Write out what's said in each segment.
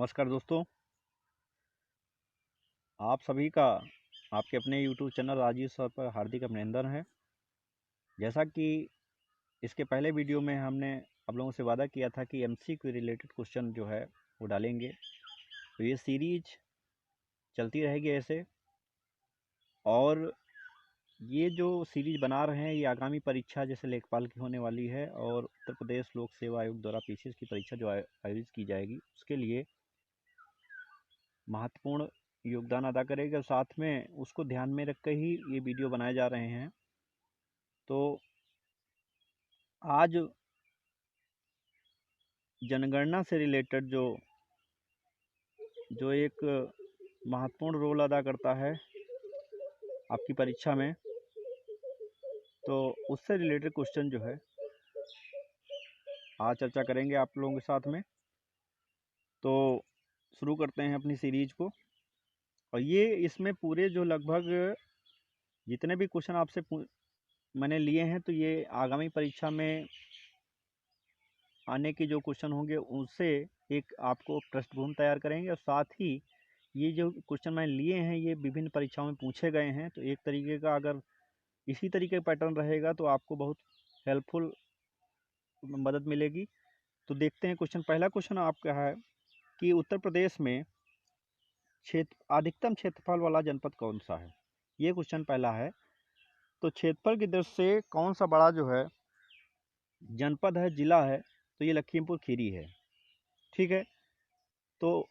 नमस्कार दोस्तों, आप सभी का आपके अपने YouTube चैनल राजीव सर पर हार्दिक अभिनंदन है। जैसा कि इसके पहले वीडियो में हमने आप लोगों से वादा किया था कि एमसीक्यू रिलेटेड क्वेश्चन जो है वो डालेंगे, तो ये सीरीज चलती रहेगी ऐसे। और ये जो सीरीज बना रहे हैं ये आगामी परीक्षा जैसे लेखपाल की होने वाली है और उत्तर प्रदेश लोक सेवा आयोग द्वारा पीसीएस की परीक्षा जो आयोजित की जाएगी उसके लिए महत्वपूर्ण योगदान अदा करेगा। साथ में उसको ध्यान में रख कर ही ये वीडियो बनाए जा रहे हैं। तो आज जनगणना से रिलेटेड जो जो एक महत्वपूर्ण रोल अदा करता है आपकी परीक्षा में, तो उससे रिलेटेड क्वेश्चन जो है आज चर्चा करेंगे आप लोगों के साथ में। तो शुरू करते हैं अपनी सीरीज को। और ये इसमें पूरे जो लगभग जितने भी क्वेश्चन आपसे मैंने लिए हैं, तो ये आगामी परीक्षा में आने के जो क्वेश्चन होंगे उनसे एक आपको पृष्ठभूमि तैयार करेंगे। और साथ ही ये जो क्वेश्चन मैंने लिए हैं ये विभिन्न परीक्षाओं में पूछे गए हैं, तो एक तरीके का अगर इसी तरीके का पैटर्न रहेगा तो आपको बहुत हेल्पफुल मदद मिलेगी। तो देखते हैं क्वेश्चन। पहला क्वेश्चन आपका है कि उत्तर प्रदेश में अधिकतम क्षेत्रफल वाला जनपद कौन सा है। ये क्वेश्चन पहला है। तो क्षेत्रफल की दृष्टि से कौन सा बड़ा जो है जनपद है, जिला है, तो ये लखीमपुर खीरी है। ठीक है। तो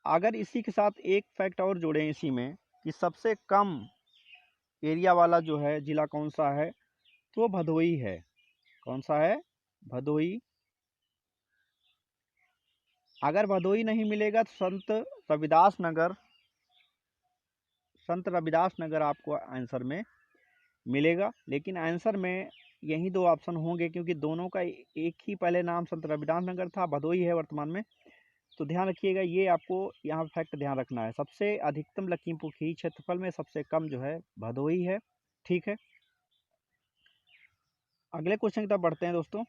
अगर इसी के साथ एक फैक्ट और जोड़ें इसी में कि सबसे कम एरिया वाला जो है जिला कौन सा है, तो भदोही है। कौन सा है? भदोही। अगर भदोही नहीं मिलेगा तो संत रविदास नगर आपको आंसर में मिलेगा। लेकिन आंसर में यही दो ऑप्शन होंगे क्योंकि दोनों का एक ही पहले नाम संत रविदास नगर था, भदोही है वर्तमान में। तो ध्यान रखिएगा, ये आपको यहाँ फैक्ट ध्यान रखना है। सबसे अधिकतम लखीमपुर खीरी क्षेत्रफल में, सबसे कम जो है भदोही है। ठीक है। अगले क्वेश्चन की तरफ बढ़ते हैं दोस्तों।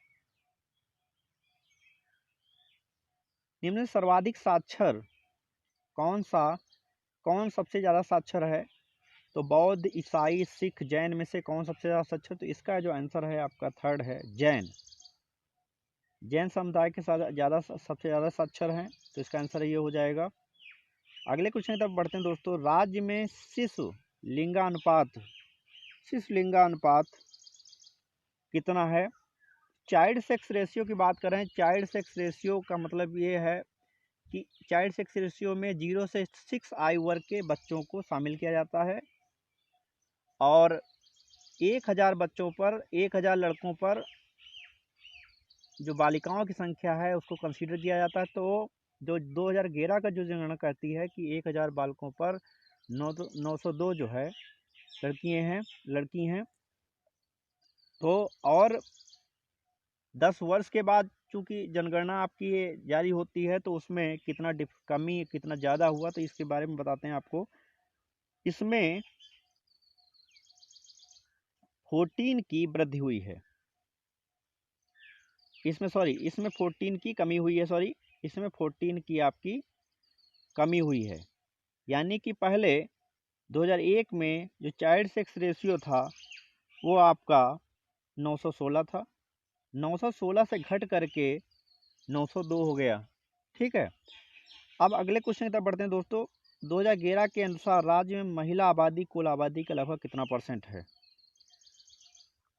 निम्न में सर्वाधिक साक्षर कौन सबसे ज़्यादा साक्षर है? तो बौद्ध, ईसाई, सिख, जैन में से कौन सबसे ज़्यादा साक्षर? तो इसका जो आंसर है आपका थर्ड है, जैन समुदाय के साथ सबसे ज़्यादा साक्षर हैं, तो इसका आंसर ये हो जाएगा। अगले क्वेश्चन की तरफ बढ़ते हैं दोस्तों। राज्य में शिशु लिंगानुपात कितना है? चाइल्ड सेक्स रेशियो की बात करें, चाइल्ड सेक्स रेशियो का मतलब ये है कि चाइल्ड सेक्स रेशियो में 0 से 6 आयु वर्ग के बच्चों को शामिल किया जाता है और 1000 बच्चों पर 1000 लड़कों पर जो बालिकाओं की संख्या है उसको कंसीडर किया जाता है। तो जो 2011 का जो जनगणना कहती है कि 1000 बालकों पर 902 जो है लड़की हैं। तो और 10 वर्ष के बाद चूंकि जनगणना आपकी ये जारी होती है, तो उसमें कितना कमी कितना ज़्यादा हुआ, तो इसके बारे में बताते हैं आपको। इसमें 14 की वृद्धि हुई है। इसमें 14 की कमी हुई है। इसमें 14 की आपकी कमी हुई है। यानी कि पहले 2001 में जो चाइल्ड सेक्स रेशियो था वो आपका 916 था। 916 से घट करके 902 हो गया। ठीक है। अब अगले क्वेश्चन की तरफ बढ़ते हैं दोस्तों। 2011 के अनुसार राज्य में महिला आबादी कुल आबादी का लगभग कितना % है?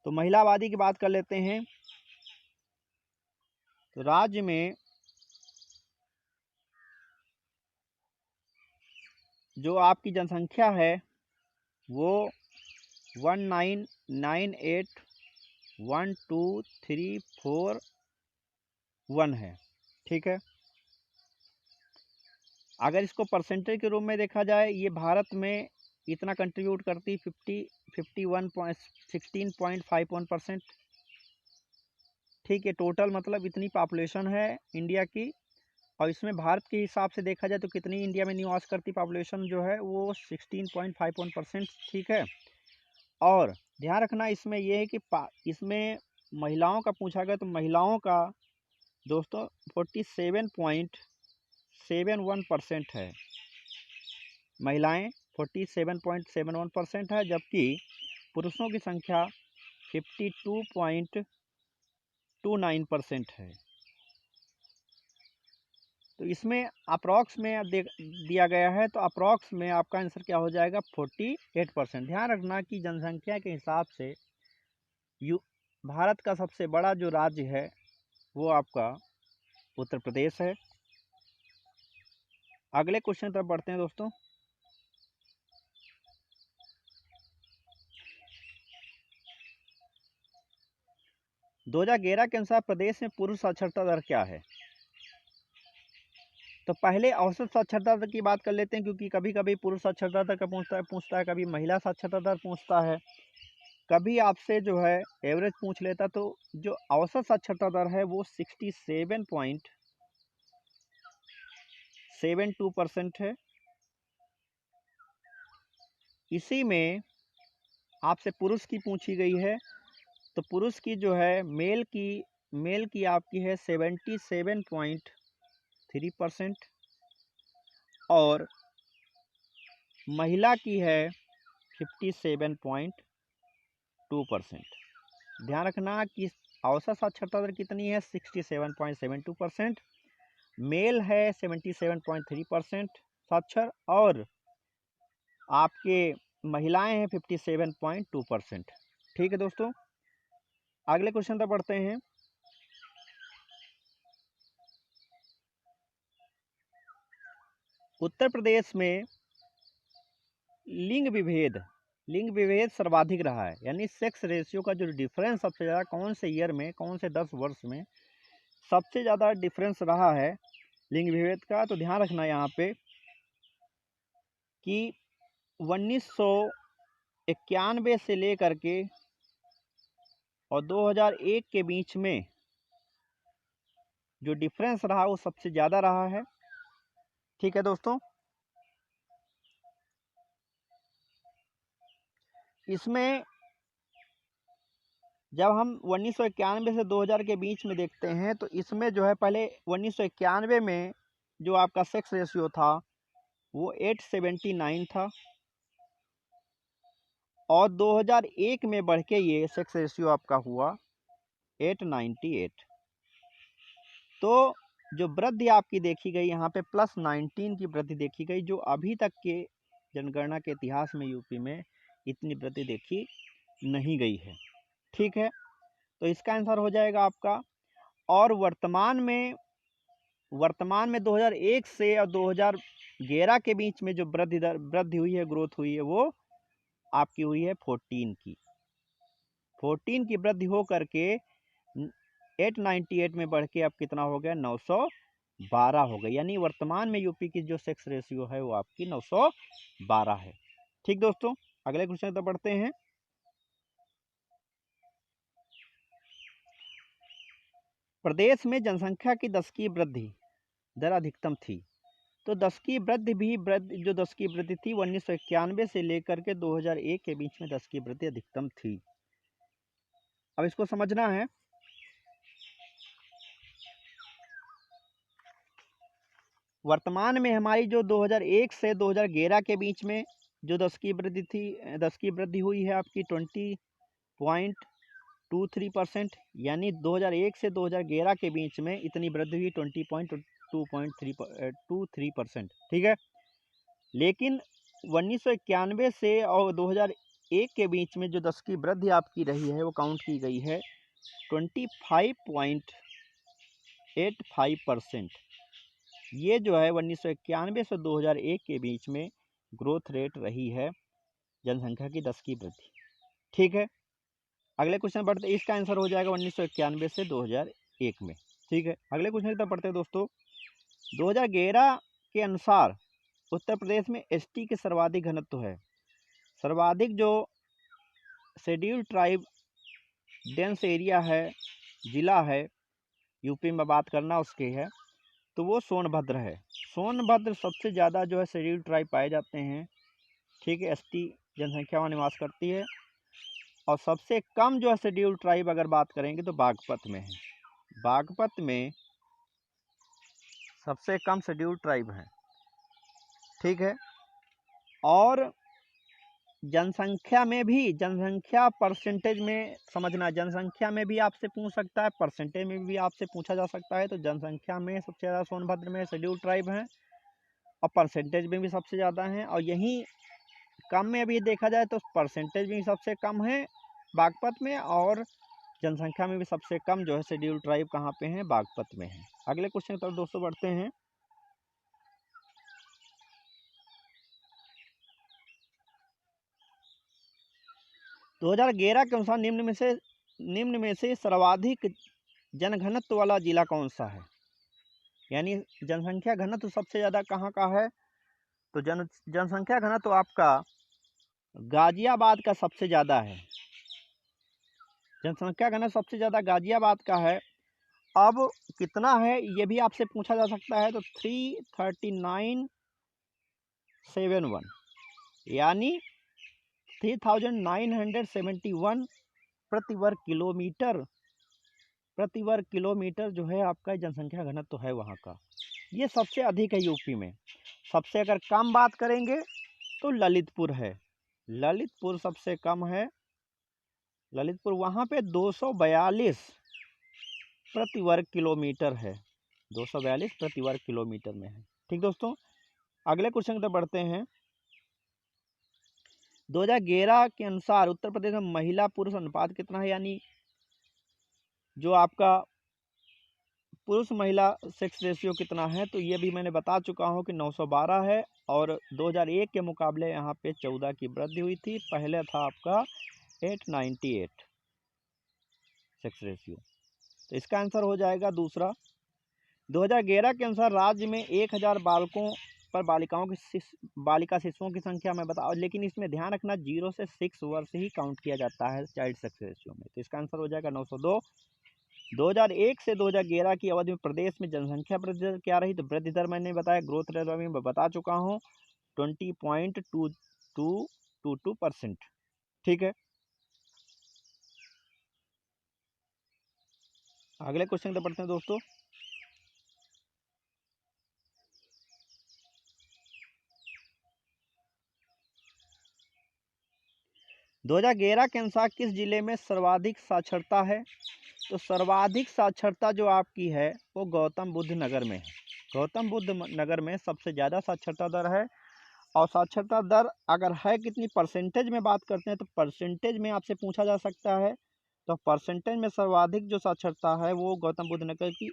तो महिला आबादी की बात कर लेते हैं। तो राज्य में जो आपकी जनसंख्या है वो 19,812,341 है। ठीक है। अगर इसको परसेंटेज के रूप में देखा जाए, ये भारत में इतना कंट्रीब्यूट करती 16.51%। ठीक है। टोटल मतलब इतनी पॉपुलेशन है इंडिया की, और इसमें भारत के हिसाब से देखा जाए तो कितनी इंडिया में निवास करती पॉपुलेशन जो है वो 16.51%। ठीक है। और ध्यान रखना इसमें यह है कि इसमें महिलाओं का पूछा गया, तो महिलाओं का दोस्तों 47.7 47.71% है, महिलाएं 47.71% है, जबकि पुरुषों की संख्या 52.29% है। तो इसमें अप्रॉक्स में दिया गया है, तो अप्रॉक्स में आपका आंसर क्या हो जाएगा 48%। ध्यान रखना कि जनसंख्या के हिसाब से भारत का सबसे बड़ा जो राज्य है वो आपका उत्तर प्रदेश है। अगले क्वेश्चन तरफ बढ़ते हैं दोस्तों। दो 2011 के अनुसार प्रदेश में पुरुष साक्षरता दर क्या है? तो पहले औसत साक्षरता दर की बात कर लेते हैं, क्योंकि कभी कभी पुरुष साक्षरता दर का पूछता है, कभी महिला साक्षरता दर पूछता है, कभी आपसे जो है एवरेज पूछ लेता। तो जो औसत साक्षरता दर है वो 67.72% है। इसी में आपसे पुरुष की पूछी गई है, तो पुरुष की जो है मेल की आपकी है 77.3% और महिला की है 57.2%। ध्यान रखना कि औसत साक्षरता दर कितनी है 67.72%, मेल है 77.3% साक्षर और आपके महिलाएं हैं 57.2%। ठीक है दोस्तों, अगले क्वेश्चन पर पढ़ते हैं। उत्तर प्रदेश में लिंग विभेद सर्वाधिक रहा है, यानी सेक्स रेशियो का जो डिफरेंस सबसे ज़्यादा कौन से ईयर में, कौन से 10 वर्ष में सबसे ज़्यादा डिफरेंस रहा है लिंग विभेद का? तो ध्यान रखना यहाँ पे कि 1991 से लेकर के और 2001 के बीच में जो डिफरेंस रहा वो सबसे ज़्यादा रहा है। ठीक है दोस्तों, इसमें जब हम 1991 से 2000 के बीच में देखते हैं, तो इसमें जो है पहले 1991 में जो आपका सेक्स रेशियो था वो 879 था और 2001 में बढ़ के ये सेक्स रेशियो आपका हुआ 898। तो जो वृद्धि आपकी देखी गई यहाँ पे +19 की वृद्धि देखी गई, जो अभी तक के जनगणना के इतिहास में यूपी में इतनी वृद्धि देखी नहीं गई है। ठीक है, तो इसका आंसर हो जाएगा आपका। और वर्तमान में 2001 से और 2011 के बीच में जो वृद्धि हुई है, ग्रोथ हुई है, वो आपकी हुई है 14 की वृद्धि हो करके 898 में बढ़ के अब कितना हो गया 912 हो गई। यानी वर्तमान में यूपी की जो सेक्स रेशियो है वो आपकी 912 है। ठीक दोस्तों, अगले क्वेश्चन तो बढ़ते हैं। प्रदेश में जनसंख्या की 10 की वृद्धि दर अधिकतम थी। तो 10 की वृद्धि जो 10 की वृद्धि थी 1991 से लेकर के 2001 के बीच में 10 की वृद्धि अधिकतम थी। अब इसको समझना है। वर्तमान में हमारी जो 2001 से 2011 के बीच में जो 10 की वृद्धि थी, 10 की वृद्धि हुई है आपकी 20.23%, यानी 2001 से 2011 के बीच में इतनी वृद्धि हुई 20.23%। ठीक है, लेकिन 1991 से और 2001 के बीच में जो 10 की वृद्धि आपकी रही है वो काउंट की गई है 25.85%। ये जो है 1991 से 2001 के बीच में ग्रोथ रेट रही है जनसंख्या की 10 की वृद्धि। ठीक है, अगले क्वेश्चन पढ़ते, इसका आंसर हो जाएगा 1991 से 2001 में। ठीक है, अगले क्वेश्चन तक पढ़ते हैं दोस्तों। 2011 के अनुसार उत्तर प्रदेश में एसटी के सर्वाधिक घनत्व है। सर्वाधिक जो शेड्यूल्ड ट्राइब डेंस एरिया है, जिला है यूपी में बात करना उसके है, तो वो सोनभद्र है। सोनभद्र सबसे ज़्यादा जो है शेड्यूल्ड ट्राइब पाए जाते हैं। ठीक है, एसटी जनसंख्या वहाँ निवास करती है। और सबसे कम जो है शेड्यूल्ड ट्राइब अगर बात करेंगे तो बागपत में है। बागपत में सबसे कम शेड्यूल्ड ट्राइब हैं, ठीक है। और जनसंख्या में भी, जनसंख्या परसेंटेज में समझना, जनसंख्या में भी आपसे पूछ सकता है, परसेंटेज में भी आपसे पूछा जा सकता है। तो जनसंख्या में सबसे ज़्यादा सोनभद्र में शेड्यूल्ड ट्राइब हैं और परसेंटेज में भी सबसे ज़्यादा हैं। और यहीं कम में अभी देखा जाए तो परसेंटेज भी सबसे कम है बागपत में, और जनसंख्या में भी सबसे कम जो है शेड्यूल्ड ट्राइब कहाँ पे हैं, बागपत में है। अगले क्वेश्चन की तरफ दोस्तों बढ़ते हैं। 2011 के अनुसार निम्न में से सर्वाधिक जनघनत्व वाला जिला कौन सा है? यानी जनसंख्या घनत्व सबसे ज़्यादा कहाँ का है? तो जनसंख्या घनत्व आपका गाजियाबाद का सबसे ज़्यादा है। जनसंख्या घनत्व सबसे ज़्यादा गाजियाबाद का है। अब कितना है ये भी आपसे पूछा जा सकता है। तो 33971 यानी 3971 प्रति वर्ग किलोमीटर जो है आपका जनसंख्या घनत्व है वहाँ का। ये सबसे अधिक है यूपी में। सबसे अगर कम बात करेंगे तो ललितपुर है, ललितपुर सबसे कम है। ललितपुर वहाँ पे 242 प्रति वर्ग किलोमीटर है, 242 प्रति वर्ग किलोमीटर में है, ठीक दोस्तों। अगले क्वेश्चन की तरफ बढ़ते हैं। 2011 के अनुसार उत्तर प्रदेश में महिला पुरुष अनुपात कितना है? यानी जो आपका पुरुष महिला सेक्स रेशियो कितना है? तो ये भी मैंने बता चुका हूँ कि 912 है, और 2001 के मुकाबले यहाँ पे 14 की वृद्धि हुई थी। पहले था आपका 898 सेक्स रेशियो। तो इसका आंसर हो जाएगा दूसरा। 2011 के अनुसार राज्य में 1000 बालकों पर बालिका शिशुओं की संख्या में बताओ, लेकिन इसमें ध्यान रखना 0 से 6 वर्ष ही काउंट किया जाता है चाइल्ड सेक्स रेशियो में। तो इसका आंसर हो जाएगा 902। 2001 से 2011 की अवधि में प्रदेश में जनसंख्या वृद्धि दर क्या रही? तो वृद्धि दर मैंने बताया, ग्रोथ रेट अभी मैं बता चुका हूँ, 20.2222%, ठीक है। अगले क्वेश्चन पर पढ़ते हैं दोस्तों। 2011 के अनुसार किस जिले में सर्वाधिक साक्षरता है? तो सर्वाधिक साक्षरता जो आपकी है वो गौतम बुद्ध नगर में है। गौतम बुद्ध नगर में सबसे ज़्यादा साक्षरता दर है। और साक्षरता दर अगर है कितनी परसेंटेज में बात करते हैं तो परसेंटेज में आपसे पूछा जा सकता है। तो परसेंटेज में सर्वाधिक जो साक्षरता है वो गौतम बुद्ध नगर की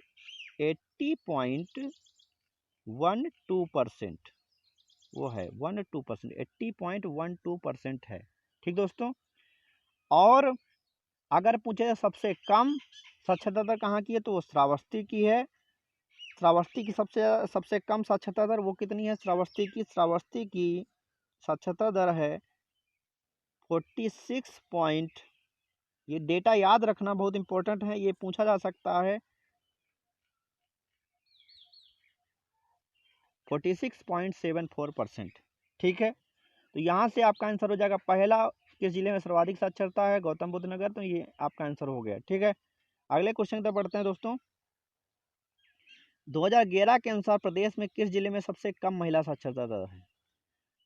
80.12% वो है, 12%, 80.12% है, ठीक दोस्तों। और अगर पूछे सबसे कम साक्षरता दर कहाँ की है तो वो श्रावस्ती की है। श्रावस्ती की सबसे कम साक्षरता दर वो कितनी है? श्रावस्ती की साक्षरता दर है 46 ये डेटा याद रखना बहुत इंपॉर्टेंट है, ये पूछा जा सकता है। 46.74%, ठीक है। तो यहाँ से आपका आंसर हो जाएगा पहला किस जिले में सर्वाधिक साक्षरता है? गौतम बुद्ध नगर। तो ये आपका आंसर हो गया, ठीक है। अगले क्वेश्चन तक बढ़ते हैं दोस्तों। 2011 के अनुसार प्रदेश में किस जिले में सबसे कम महिला साक्षरता दर है?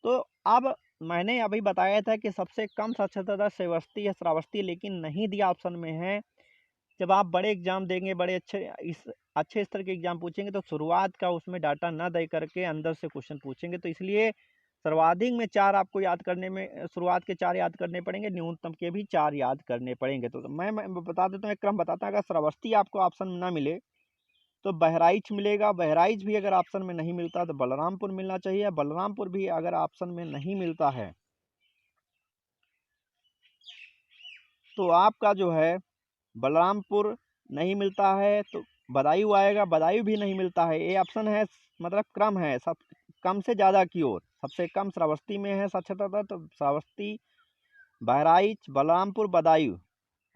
तो अब मैंने अभी बताया था कि सबसे कम साक्षरता दर श्रावस्ती, लेकिन नहीं दिया ऑप्शन में है। जब आप बड़े एग्जाम देंगे, बड़े अच्छे स्तर के एग्जाम पूछेंगे तो शुरुआत का उसमें डाटा न दे करके अंदर से क्वेश्चन पूछेंगे। तो इसलिए सर्वाधिक में 4 आपको याद करने में, शुरुआत के 4 याद करने पड़ेंगे, न्यूनतम के भी 4 याद करने पड़ेंगे। तो मैं बता देता हूँ, एक क्रम बताता हूँ। अगर श्रावस्ती आपको ऑप्शन में ना मिले तो बहराइच मिलेगा। बहराइच भी अगर ऑप्शन में नहीं मिलता तो बलरामपुर मिलना चाहिए। बलरामपुर भी अगर ऑप्शन में नहीं मिलता है तो आपका जो है बलरामपुर नहीं मिलता है तो बदायूं आएगा। बदायूं भी नहीं मिलता है। ये ऑप्शन है, मतलब क्रम है, सब कम से ज़्यादा की ओर। सबसे कम श्रावस्ती में है साक्षरता दर, तो श्रावस्ती, बहराइच, बलरामपुर, बदायूं,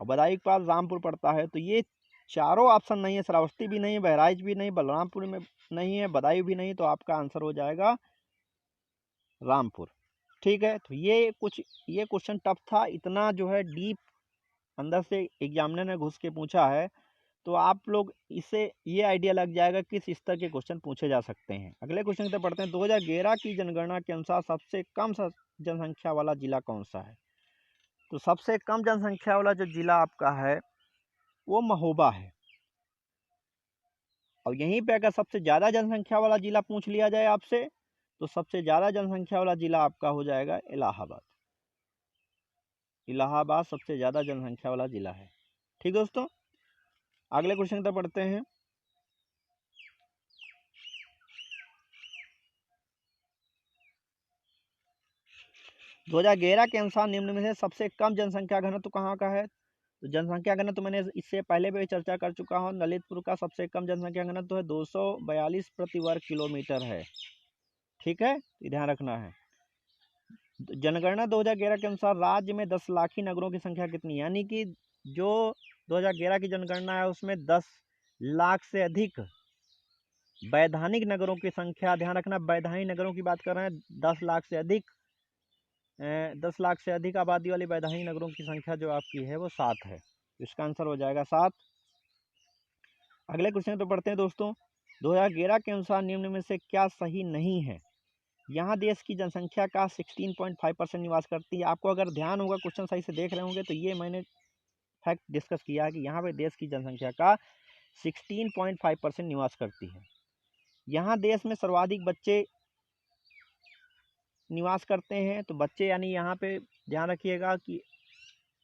और बदायूं के पास रामपुर पड़ता है। तो ये चारों ऑप्शन नहीं है, श्रावस्ती भी नहीं, बहराइच भी नहीं, बलरामपुर में नहीं है, बदायूं भी नहीं। तो आपका आंसर हो जाएगा रामपुर, ठीक है। तो ये क्वेश्चन टफ था, इतना जो है डीप अंदर से एग्जामिनर ने घुस के पूछा है। तो आप लोग इससे ये आइडिया लग जाएगा किस स्तर के क्वेश्चन पूछे जा सकते हैं। अगले क्वेश्चन की तरफ पढ़ते हैं। 2011 की जनगणना के अनुसार सबसे कम जनसंख्या वाला जिला कौन सा है? तो सबसे कम जनसंख्या वाला जो जिला आपका है वो महोबा है। और यहीं पे अगर सबसे ज़्यादा जनसंख्या वाला जिला पूछ लिया जाए आपसे, तो सबसे ज़्यादा जनसंख्या वाला जिला आपका हो जाएगा इलाहाबाद। इलाहाबाद सबसे ज़्यादा जनसंख्या वाला जिला है। ठीक दोस्तों, अगले क्वेश्चन की तरफ पढ़ते हैं। दो 2011 के अनुसार निम्न में से सबसे कम जनसंख्या घनत्व कहाँ का है? तो जनसंख्या घनत्व तो मैंने इससे पहले भी चर्चा कर चुका हूँ। ललितपुर का सबसे कम जनसंख्या घनत्व है 242 प्रति वर्ग किलोमीटर है। ठीक है, ध्यान रखना है। जनगणना 2011 के अनुसार राज्य में 10 लाखी नगरों की संख्या कितनी है? यानी कि जो 2011 की जनगणना है उसमें 10 लाख से अधिक वैधानिक नगरों की संख्या, ध्यान रखना वैधानिक नगरों की बात कर रहे हैं, 10 लाख से अधिक 10 लाख से अधिक आबादी वाली वैधानिक नगरों की संख्या जो आपकी है वो 7 है। इसका आंसर हो जाएगा 7। अगले क्वेश्चन तो पढ़ते हैं दोस्तों। 2011 के अनुसार निम्न में से क्या सही नहीं है? यहाँ देश की जनसंख्या का 16.5% निवास करती है। आपको अगर ध्यान होगा, क्वेश्चन सही से देख रहे होंगे, तो ये मैंने फैक्ट डिस्कस किया है कि यहाँ पे देश की जनसंख्या का 16.5% निवास करती है। यहाँ देश में सर्वाधिक बच्चे निवास करते हैं। तो बच्चे यानी यहाँ पे ध्यान रखिएगा कि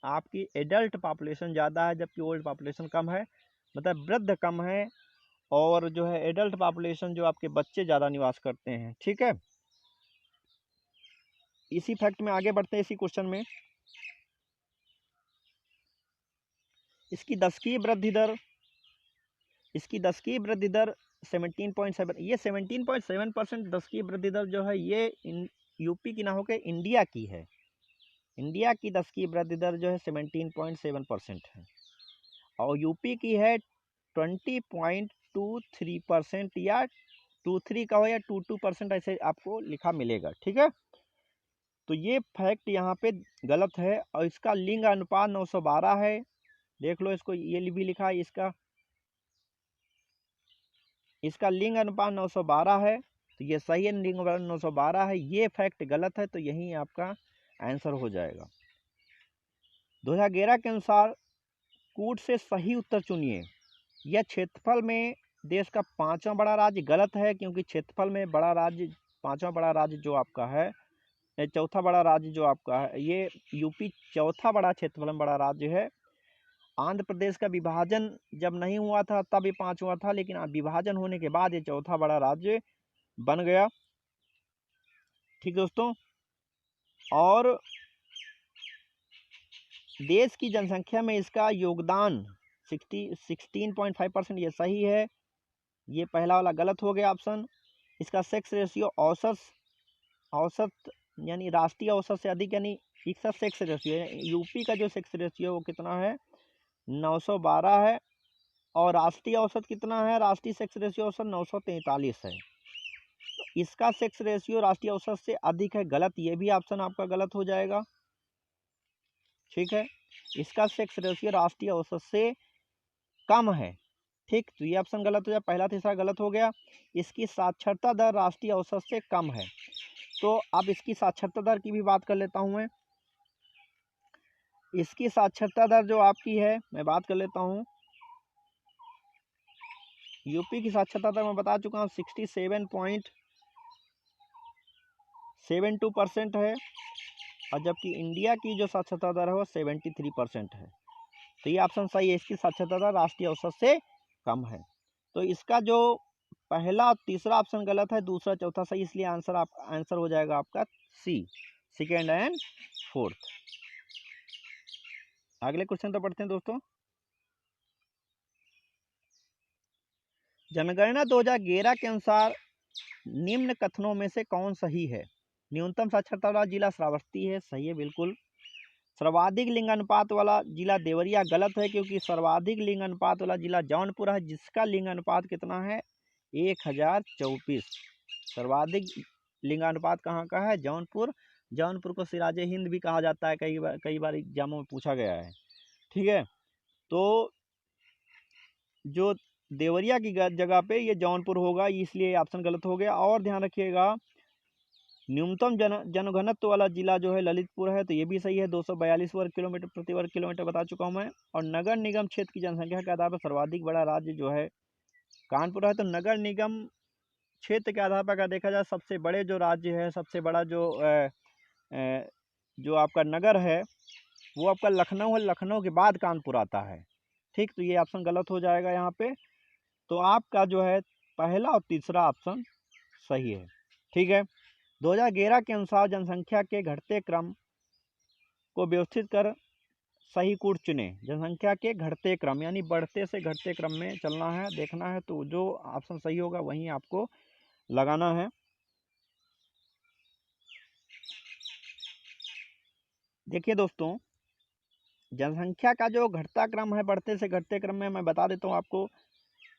आपकी एडल्ट पॉपुलेशन ज़्यादा है जबकि ओल्ड पॉपुलेशन कम है, मतलब वृद्ध कम है, और जो है एडल्ट पॉपुलेशन जो आपके बच्चे ज़्यादा निवास करते हैं। ठीक है, इसी फैक्ट में आगे बढ़ते हैं। इसी क्वेश्चन में इसकी दशकीय वृद्धि दर 17.7, ये 17.7% दशकीय वृद्धि दर जो है ये यूपी की ना होकर इंडिया की है। इंडिया की दशकीय वृद्धि दर जो है 17.7% है, और यूपी की है 20.23% या 23 का हो या 22%, ऐसे आपको लिखा मिलेगा। ठीक है, तो ये फैक्ट यहाँ पे गलत है। और इसका लिंग अनुपात 912 है, देख लो इसको, ये भी लिखा है इसका लिंग अनुपात 912 है, तो ये सही है, लिंग अनुपात 912 है। ये फैक्ट गलत है, तो यही आपका आंसर हो जाएगा। 2011 के अनुसार कूट से सही उत्तर चुनिए। यह क्षेत्रफल में देश का 5वां बड़ा राज्य गलत है, क्योंकि क्षेत्रफल में बड़ा राज्य, 5वां बड़ा राज्य जो आपका है, चौथा बड़ा राज्य जो आपका है, ये यूपी चौथा बड़ा क्षेत्रफल में बड़ा राज्य है। आंध्र प्रदेश का विभाजन जब नहीं हुआ था तब ये 5वां था, लेकिन विभाजन होने के बाद ये चौथा बड़ा राज्य बन गया। ठीक दोस्तों, और देश की जनसंख्या में इसका योगदान 16.5%, ये सही है। ये पहला वाला गलत हो गया ऑप्शन। इसका सेक्स रेशियो औसत यानी राष्ट्रीय औसत से अधिक, यानी इसका सेक्स रेशियो, यूपी का जो सेक्स रेशियो वो कितना है? 912 है। और राष्ट्रीय औसत कितना है? राष्ट्रीय सेक्स रेशियो औसत 943 है। तो इसका सेक्स रेशियो राष्ट्रीय औसत से अधिक है, गलत। ये भी ऑप्शन आपका गलत हो जाएगा। ठीक है, इसका सेक्स रेशियो राष्ट्रीय औसत से कम है। ठीक, तो ये ऑप्शन गलत हो जाए, पहला तीसरा गलत हो गया। इसकी साक्षरता दर राष्ट्रीय औसत से कम है। तो अब इसकी साक्षरता दर की भी बात कर लेता हूं मैं। इसकी साक्षरता दर जो आपकी है, मैं बात कर लेता हूं। यूपी की साक्षरता दर मैं बता चुका हूं, 67.72% है, और जबकि इंडिया की जो साक्षरता दर है वो 73% है। तो ये ऑप्शन सही है, इसकी साक्षरता दर राष्ट्रीय औसत से कम है। तो इसका जो पहला और तीसरा ऑप्शन गलत है, दूसरा चौथा सही, इसलिए आंसर हो जाएगा आपका सी, सेकेंड एंड फोर्थ। अगले क्वेश्चन तो पढ़ते हैं दोस्तों। जनगणना 2011 के अनुसार निम्न कथनों में से कौन सही है? न्यूनतम साक्षरता वाला जिला श्रावस्ती है, सही है बिल्कुल। सर्वाधिक लिंग अनुपात वाला जिला देवरिया, गलत है, क्योंकि सर्वाधिक लिंग अनुपात वाला जिला जौनपुर है, जिसका लिंग अनुपात कितना है? 1024। सर्वाधिक लिंगानुपात कहाँ का है? जौनपुर। जौनपुर को सिराजे हिंद भी कहा जाता है, कई बार एग्जामों में पूछा गया है। ठीक है, तो जो देवरिया की जगह पे ये जौनपुर होगा, इसलिए ऑप्शन गलत हो गया। और ध्यान रखिएगा, न्यूनतम जनघनत्व वाला जिला जो है ललितपुर है, तो ये भी सही है, 242 वर्ग किलोमीटर प्रति वर्ग किलोमीटर बता चुका हूँ मैं। और नगर निगम क्षेत्र की जनसंख्या के आधार पर सर्वाधिक बड़ा राज्य जो है कानपुर है। तो नगर निगम क्षेत्र के आधार पर अगर देखा जाए, सबसे बड़े जो राज्य है, सबसे बड़ा जो आपका नगर है वो आपका लखनऊ है। लखनऊ के बाद कानपुर आता है। ठीक, तो ये ऑप्शन गलत हो जाएगा यहाँ पे। तो आपका जो है पहला और तीसरा ऑप्शन सही है। ठीक है, 2011 के अनुसार जनसंख्या के घटते क्रम को व्यवस्थित कर सही कूट चुने। जनसंख्या के घटते क्रम यानी बढ़ते से घटते क्रम में चलना है, देखना है, तो जो ऑप्शन सही होगा वहीं आपको लगाना है। देखिए दोस्तों, जनसंख्या का जो घटता क्रम है, बढ़ते से घटते क्रम में मैं बता देता हूँ आपको,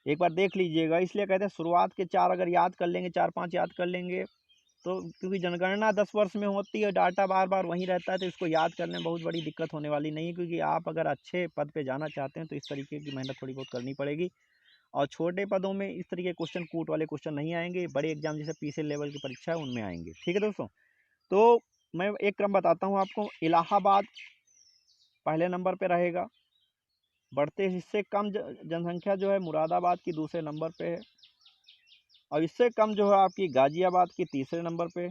एक बार देख लीजिएगा। इसलिए कहते हैं शुरुआत के 4 अगर याद कर लेंगे, 4-5 याद कर लेंगे, तो क्योंकि जनगणना 10 वर्ष में होती है, डाटा बार बार वहीं रहता है, तो इसको याद करने में बहुत बड़ी दिक्कत होने वाली नहीं है। क्योंकि आप अगर अच्छे पद पे जाना चाहते हैं तो इस तरीके की मेहनत थोड़ी बहुत करनी पड़ेगी। और छोटे पदों में इस तरीके क्वेश्चन, कूट वाले क्वेश्चन नहीं आएंगे। बड़े एग्जाम जैसे पीसी लेवल की परीक्षा है उनमें आएंगे। ठीक है दोस्तों, तो मैं एक क्रम बताता हूँ आपको। इलाहाबाद पहले नंबर पे रहेगा, बढ़ते इससे कम जनसंख्या जो है मुरादाबाद की दूसरे नंबर पे है, और इससे कम जो है आपकी गाजियाबाद की तीसरे नंबर पे,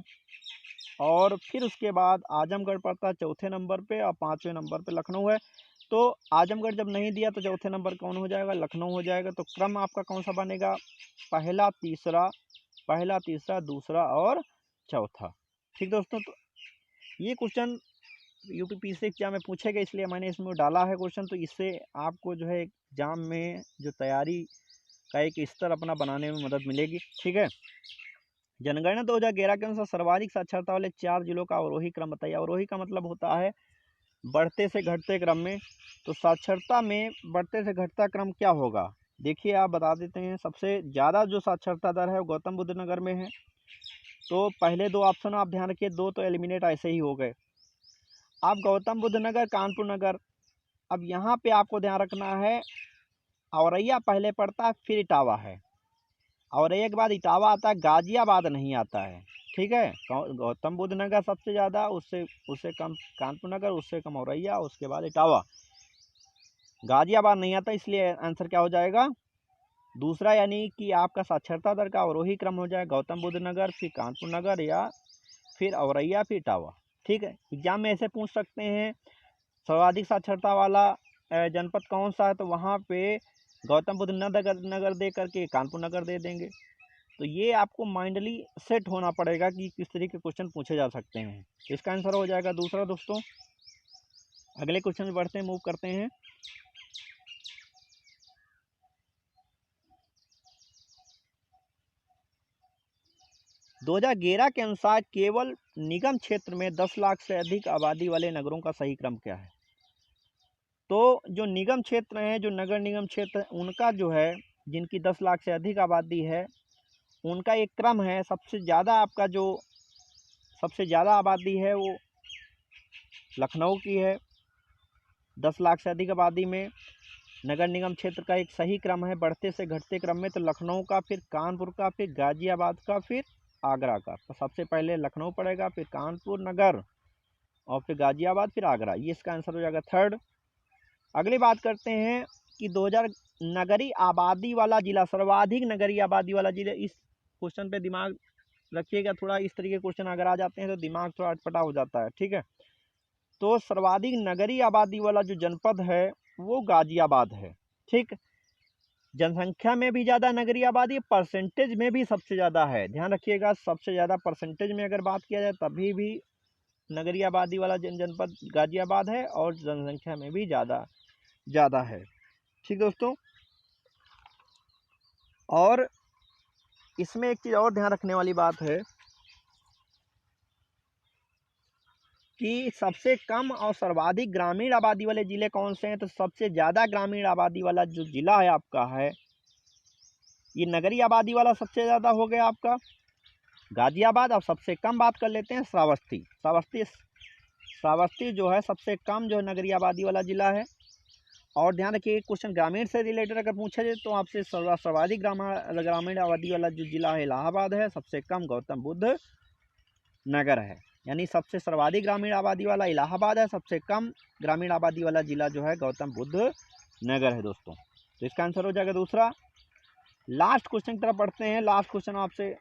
और फिर उसके बाद आजमगढ़ पड़ता है चौथे नंबर पे, और 5वें नंबर पे लखनऊ है। तो आजमगढ़ जब नहीं दिया तो चौथे नंबर कौन हो जाएगा? लखनऊ हो जाएगा। तो क्रम आपका कौन सा बनेगा? पहला तीसरा दूसरा और चौथा। ठीक दोस्तों, तो ये क्वेश्चन यूपीपीएससी एग्जाम में पूछे गए, इसलिए मैंने इसमें डाला है क्वेश्चन। तो इससे आपको जो है एग्जाम में जो तैयारी का एक स्तर अपना बनाने में मदद मिलेगी। ठीक है, जनगणना 2011 के अनुसार सर्वाधिक साक्षरता वाले 4 जिलों का अवरोही क्रम बताइए। अवरोही का मतलब होता है बढ़ते से घटते क्रम में। तो साक्षरता में बढ़ते से घटता क्रम क्या होगा? देखिए, आप बता देते हैं। सबसे ज़्यादा जो साक्षरता दर है वो गौतम बुद्ध नगर में है। तो पहले 2 ऑप्शन आप ध्यान रखिए, 2 तो एलिमिनेट ऐसे ही हो गए। अब गौतम बुद्ध नगर, कानपुर नगर, अब यहाँ पे आपको ध्यान रखना है, औरैया पहले पड़ता है, फिर इटावा है। औरैया के बाद इटावा आता है, गाजियाबाद नहीं आता है। ठीक है, गौतम बुद्ध नगर सबसे ज़्यादा, उससे कम कानपुर नगर, उससे कम औरैया, उसके बाद इटावा, गाजियाबाद नहीं आता। इसलिए आंसर क्या हो जाएगा? दूसरा, यानी कि आपका साक्षरता दर का अवरोही क्रम हो जाए गौतम बुद्ध नगर, फिर कानपुर नगर, या फिर औरैया, फिर इटावा। ठीक है, एग्जाम में ऐसे पूछ सकते हैं, सर्वाधिक साक्षरता वाला जनपद कौन सा है? तो वहाँ पे गौतम बुद्ध नगर दे करके कानपुर नगर दे देंगे। तो ये आपको माइंडली सेट होना पड़ेगा कि किस तरीके के क्वेश्चन पूछे जा सकते हैं। इसका आंसर हो जाएगा दूसरा। दोस्तों, अगले क्वेश्चन में बढ़ते हैं, मूव करते हैं। दो 2011 के अनुसार केवल निगम क्षेत्र में 10 लाख से अधिक आबादी वाले नगरों का सही क्रम क्या है? तो जो निगम क्षेत्र हैं, जो नगर निगम क्षेत्र, उनका जो है, जिनकी 10 लाख से अधिक आबादी है, उनका एक क्रम है। सबसे ज़्यादा आबादी है वो लखनऊ की है, 10 लाख से अधिक आबादी में। नगर निगम क्षेत्र का एक सही क्रम है बढ़ते से घटते क्रम में, तो लखनऊ का, फिर कानपुर का, फिर गाजियाबाद का, फिर आगरा का। तो सबसे पहले लखनऊ पड़ेगा, फिर कानपुर नगर, और फिर गाजियाबाद, फिर आगरा। ये इसका आंसर हो जाएगा थर्ड। अगली बात करते हैं कि 2000 नगरीय आबादी वाला जिला, सर्वाधिक नगरीय आबादी वाला जिला। इस क्वेश्चन पे दिमाग रखिएगा थोड़ा, इस तरीके के क्वेश्चन अगर आ जाते हैं तो दिमाग थोड़ा अटपटा हो जाता है। ठीक है, तो सर्वाधिक नगरीय आबादी वाला जो जनपद है वो गाजियाबाद है। ठीक, जनसंख्या में भी ज़्यादा नगरीय आबादी, परसेंटेज में भी सबसे ज़्यादा है। ध्यान रखिएगा, सबसे ज़्यादा परसेंटेज में अगर बात किया जाए तभी भी नगरीय आबादी वाला जनपद गाजियाबाद है, और जनसंख्या में भी ज़्यादा है। ठीक दोस्तों, और इसमें एक चीज़ और ध्यान रखने वाली बात है कि सबसे कम और सर्वाधिक ग्रामीण आबादी वाले ज़िले कौन से हैं? तो सबसे ज़्यादा ग्रामीण आबादी वाला जो ज़िला है आपका है, ये नगरीय आबादी वाला सबसे ज़्यादा हो गया आपका गाजियाबाद। और सबसे कम बात कर लेते हैं श्रावस्ती जो है सबसे कम जो नगरीय आबादी वाला ज़िला है। और ध्यान रखिए क्वेश्चन ग्रामीण से रिलेटेड अगर पूछा जाए तो आपसे सर्वाधिक ग्रामीण आबादी वाला जो जिला है इलाहाबाद है, सबसे कम गौतम बुद्ध नगर है। यानी सबसे सर्वाधिक ग्रामीण आबादी वाला इलाहाबाद है, सबसे कम ग्रामीण आबादी वाला जिला जो है गौतम बुद्ध नगर है दोस्तों। तो इसका आंसर हो जाएगा दूसरा। लास्ट क्वेश्चन की तरफ बढ़ते हैं। लास्ट क्वेश्चन आपसे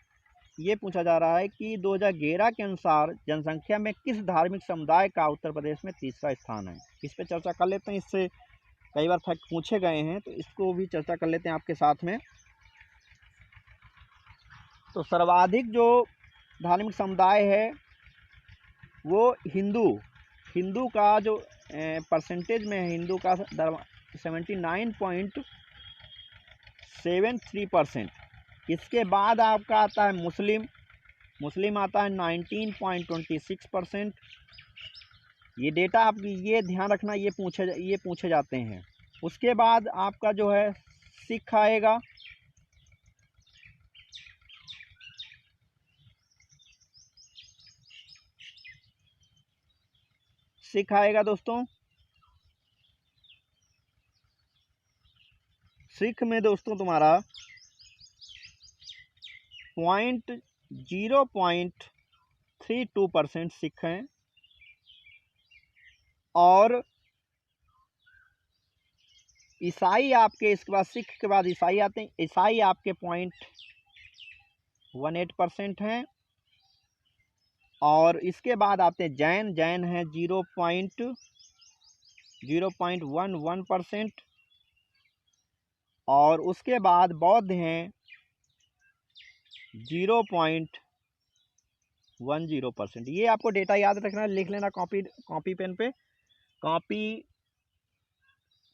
ये पूछा जा रहा है कि 2011 के अनुसार जनसंख्या में किस धार्मिक समुदाय का उत्तर प्रदेश में तीसरा स्थान है। इस पर चर्चा कर लेते हैं। इससे कई बार फैक्ट पूछे गए हैं तो इसको भी चर्चा कर लेते हैं आपके साथ में। तो सर्वाधिक जो धार्मिक समुदाय है वो हिंदू का जो परसेंटेज में है, हिंदू का 79.73%। इसके बाद आपका आता है मुस्लिम आता है 19.26%। ये डेटा आप ये ध्यान रखना, ये पूछे जाते हैं। उसके बाद आपका जो है सिख आएगा, दोस्तों। सिख में दोस्तों तुम्हारा 0.32% सिख हैं, और ईसाई आपके इसके बाद सिख के बाद ईसाई आते हैं। ईसाई आपके 0.18% हैं, और इसके बाद आते हैं जैन हैं 0.11%, और उसके बाद बौद्ध हैं 0.10%। ये आपको डेटा याद रखना, लिख लेना कॉपी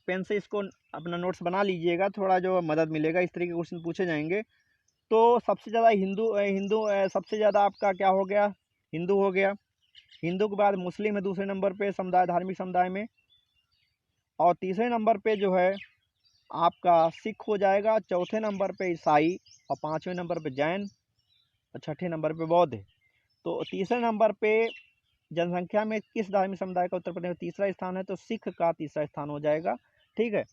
पेन से इसको अपना नोट्स बना लीजिएगा, थोड़ा जो मदद मिलेगा। इस तरीके के क्वेश्चन पूछे जाएंगे। तो सबसे ज़्यादा हिंदू सबसे ज़्यादा आपका क्या हो गया, हिंदू हो गया। हिंदू के बाद मुस्लिम है दूसरे नंबर पे धार्मिक समुदाय में, और तीसरे नंबर पे जो है आपका सिख हो जाएगा, चौथे नंबर पे ईसाई, और पाँचवें नंबर पे जैन, और छठे नंबर पे बौद्ध है। तो तीसरे नंबर पे जनसंख्या में किस धार्मिक समुदाय का उत्तर प्रदेश में तीसरा स्थान है, तो सिख का तीसरा स्थान हो जाएगा। ठीक है।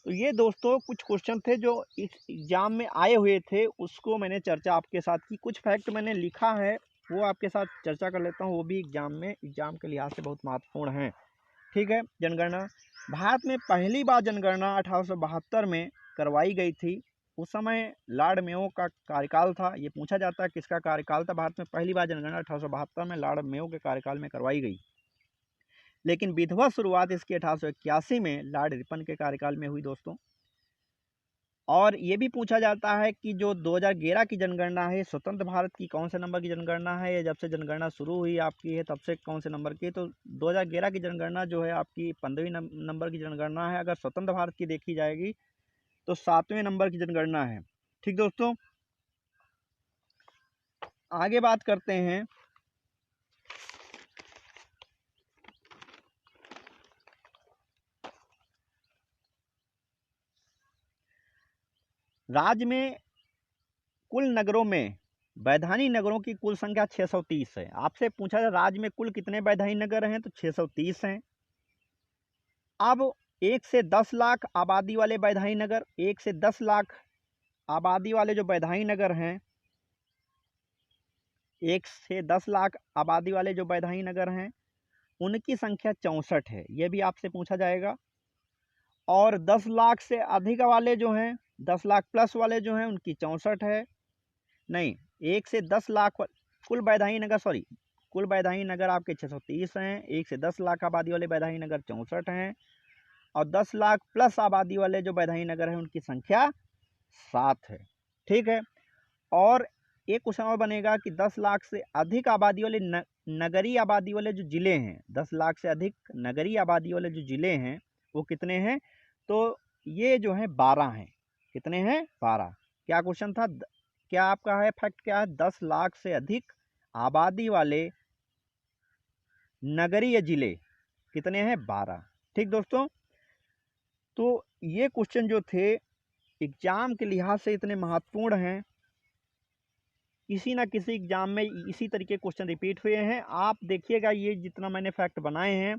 तो ये दोस्तों कुछ क्वेश्चन थे जो इस एग्ज़ाम में आए हुए थे, उसको मैंने चर्चा आपके साथ की। कुछ फैक्ट मैंने लिखा है वो आपके साथ चर्चा कर लेता हूँ, वो भी एग्जाम के लिहाज से बहुत महत्वपूर्ण है। ठीक है। जनगणना भारत में पहली बार जनगणना 1872 में करवाई गई थी। उस समय लॉर्ड मेयो का कार्यकाल था। ये पूछा जाता है किसका कार्यकाल था। भारत में पहली बार जनगणना 1872 में लॉर्ड मेयो के कार्यकाल में करवाई गई, लेकिन विधिवत शुरुआत इसकी 1881 में लॉर्ड रिपन के कार्यकाल में हुई दोस्तों। और ये भी पूछा जाता है कि जो 2011 की जनगणना है स्वतंत्र भारत की कौन से नंबर की जनगणना है, या जब से जनगणना शुरू हुई आपकी है तब से कौन से नंबर की। तो 2011 की जनगणना जो है आपकी 15वीं नंबर की जनगणना है। अगर स्वतंत्र भारत की देखी जाएगी तो 7वें नंबर की जनगणना है। ठीक दोस्तों, आगे बात करते हैं। राज्य में कुल नगरों में वैधानिक नगरों की कुल संख्या 630 है। आपसे पूछा जाए राज्य में कुल कितने वैधानिक नगर हैं, तो 630 हैं। अब 1 से 10 लाख आबादी वाले वैधानिक नगर, 1 से 10 लाख आबादी वाले जो वैधानिक नगर हैं, 1 से 10 लाख आबादी वाले जो वैधानिक नगर हैं उनकी संख्या 64 है। यह भी आपसे पूछा जाएगा। और 10 लाख से अधिक वाले जो हैं, 10 लाख प्लस वाले जो हैं उनकी 64 है। नहीं, 1 से 10 लाख कुल वैधानिक नगर आपके 630 हैं। 1 से 10 लाख आबादी वाले वैधानिक नगर 64 हैं, और 10 लाख प्लस आबादी वाले जो वैधानिक नगर हैं उनकी संख्या 7 है। ठीक है। और एक क्वेश्चन और बनेगा कि 10 लाख से अधिक आबादी वाले नगरीय आबादी वाले जो जिले हैं, 10 लाख से अधिक नगरीय आबादी वाले जो जिले हैं वो कितने हैं, तो ये जो है 12 हैं। कितने हैं? 12। क्या क्वेश्चन था, क्या आपका है फैक्ट क्या है, 10 लाख से अधिक आबादी वाले नगरीय जिले कितने हैं? 12। ठीक दोस्तों, तो ये क्वेश्चन जो थे एग्जाम के लिहाज से इतने महत्वपूर्ण हैं, किसी ना किसी एग्जाम में इसी तरीके क्वेश्चन रिपीट हुए हैं। आप देखिएगा ये जितना मैंने फैक्ट बनाए हैं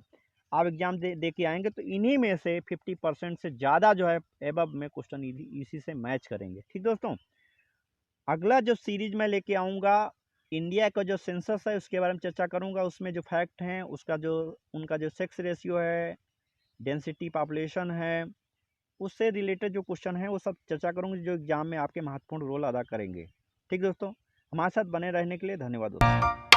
आप एग्जाम दे के आएंगे तो इन्हीं में से 50% से ज़्यादा जो है एबव में क्वेश्चन इसी से मैच करेंगे। ठीक दोस्तों, अगला जो सीरीज मैं लेके आऊँगा इंडिया का जो सेंसस है उसके बारे में चर्चा करूँगा। उसमें जो फैक्ट हैं उसका जो उनका जो सेक्स रेशियो है, डेंसिटी पॉपुलेशन है, उससे रिलेटेड जो क्वेश्चन है वो सब चर्चा करूँगी जो एग्जाम में आपके महत्वपूर्ण रोल अदा करेंगे। ठीक दोस्तों, हमारे साथ बने रहने के लिए धन्यवाद दोस्तों।